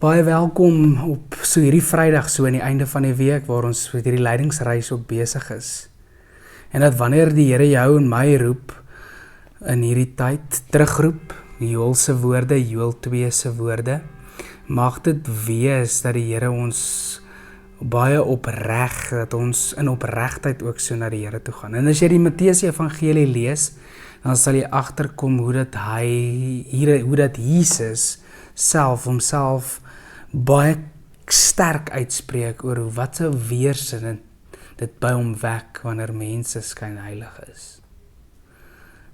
Baie welkom op so hierdie Vrydag so aan die einde van die week waar ons met hierdie leidingsreis ook besig is. En dat wanneer die Here jou en my roep in hierdie tyd, terugroep, Joël se woorde, Joël 2 se woorde, mag dit wees dat die Here ons baie opreg, dat ons in opregtheid ook so na die Here toe gaan. En as jy die Matteus Evangelie lees, dan sal jy agterkom hoe dat Jesus self homself baie sterk uitspreek oor wat 'n weerstand dit by hom wek wanneer mense skynheilig is.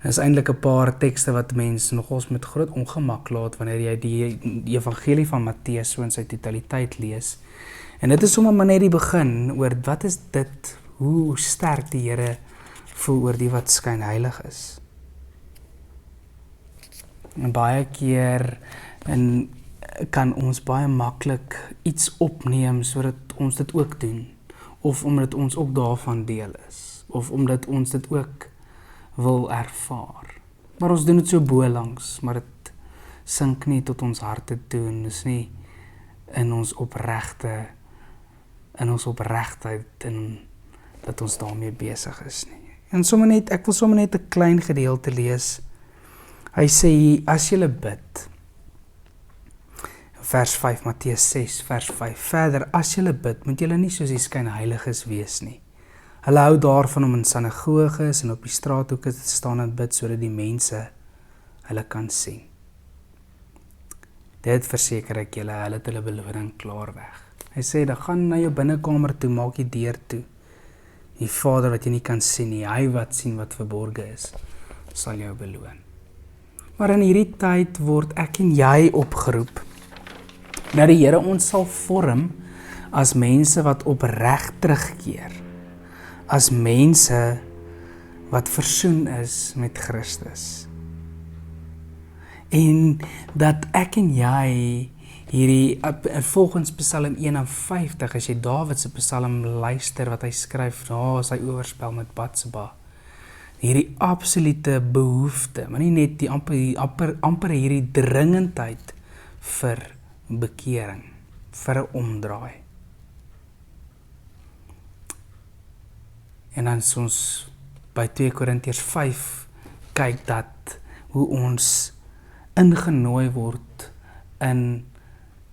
Dit is eintlik 'n paar tekste wat mense nogals met groot ongemak laat wanneer jy die Evangelie van Matteus so in sy totaliteit lees. En dit is sommer maar net die begin oor wat is dit, hoe sterk die Here voel oor die wat skynheilig is. En baie keer kan ons baie maklik iets opneem sodat ons dit ook doen, of omdat ons ook daarvan deel is, of omdat ons dit ook wil ervaar. Maar ons doen dit so bolangs, maar dit sink nie tot ons harte toe, en is nie in ons opregtheid en dat ons daarmee besig is nie. En ek wil sommer net 'n klein gedeelte lees. Hy sê, as julle bid, vers 5, Matteus 6, vers 5, verder, as julle bid, moet julle nie soos die skynheiliges wees nie. Hulle hou daarvan om in sinagoges en op die straathoeke te staan en bid, sodat die mense hulle kan sien. Dit verseker ek julle, hulle het hulle beloning klaar weg. Hy sê, dan gaan na jou binnekamer toe, maak die deur toe. Die Vader wat jy nie kan sien nie, hy wat sien wat verborge is, sal jou beloon. Maar in hierdie tyd word ek en jy opgeroep, dat die Here ons sal vorm as mense wat opreg terugkeer, as mense wat versoen is met Christus. En dat ek en jy hierdie, volgens Psalm 51, as jy Dawid se Psalm luister wat hy skryf, sy oorspel met Batseba, hierdie absolute behoefte, maar nie net die amper hierdie dringendheid vir bekering, vir 'n omdraai. En dan is ons by 2 Korintiërs 5 kyk dat hoe ons ingenooi word in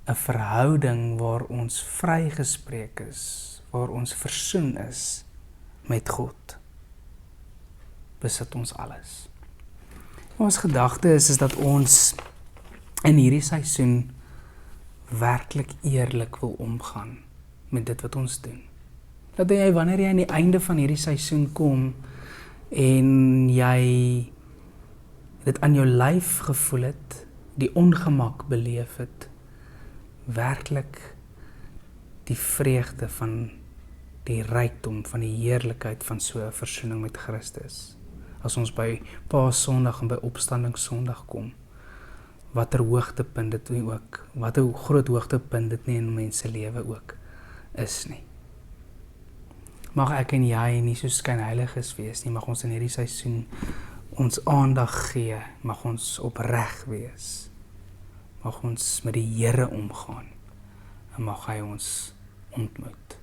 'n verhouding waar ons vrygespreek is, waar ons versoen is met God. Besit ons alles. Ons gedagte is dat ons in hierdie seisoen werklik eerlik wil omgaan met dit wat ons doen. Dat jy, wanneer jy aan die einde van hierdie seisoen kom en jy dit aan jou lyf gevoel het, die ongemak beleef het, werklik die vreugde van die rykdom, van die heerlikheid van so 'n versoening met Christus. As ons by Paasondag en by Opstandingssondag kom, watter hoogtepunt dit ook, wat 'n groot hoogtepunt dit nie in mense lewe ook is nie. Mag ek en jy nie so skynheiliges wees nie, mag ons in hierdie seisoen ons aandag gee, mag ons opreg wees, mag ons met die Here omgaan, en mag hy ons ontmoet.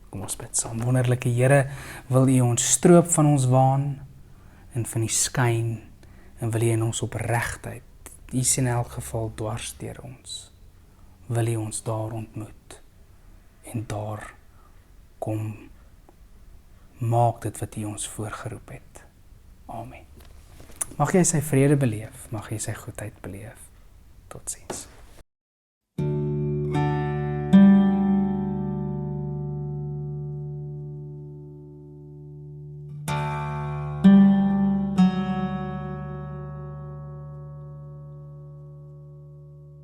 Kom ons bid saam. Wonderlike Here, wil U ons stroop van ons waan, en van die skyn, en wil U in ons opregtheid, U is in elk geval dwars deur ons, wil U ons daar ontmoet, en daar kom, maak dit wat U ons voorgeroep het. Amen. Mag jy sy vrede beleef, mag jy sy goedheid beleef. Totsiens.